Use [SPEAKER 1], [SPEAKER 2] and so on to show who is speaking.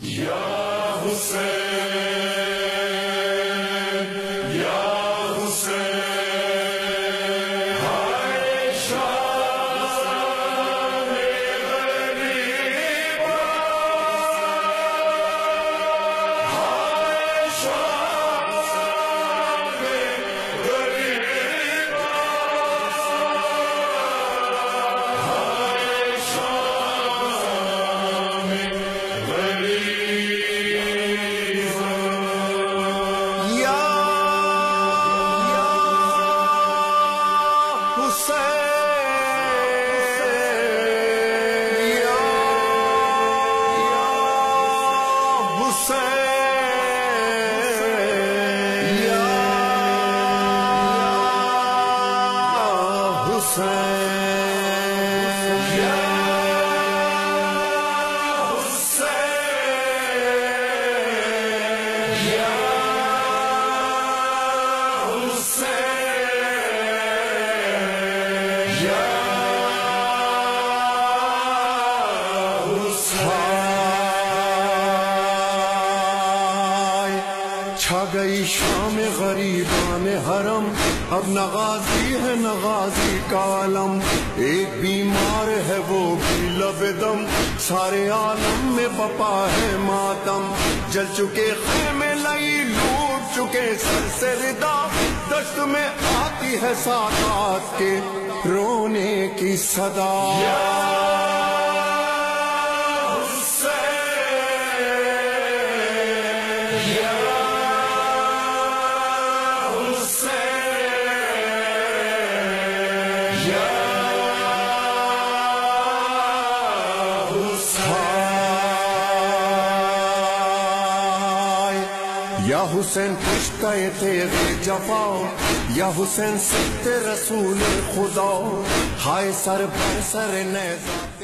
[SPEAKER 1] یا حسین یا حسین ہائے شام غریبا ہائے شام غریبا ہائے شام چھا گئی شام غریبان حرم، اب نغازی ہے نغازی کا عالم، ایک بیمار ہے وہ بھی لب دم، سارے عالم میں بپا ہے ماتم، جل چکے خیمے لئی لوٹ چکے سر سے ردا، دشت میں آتی ہے ساکات کے رونے کی صدا۔ یا حسین پشتہ تیغ جفا، یا حسین سبت رسول خدا، ہائے سر بر سر نیزہ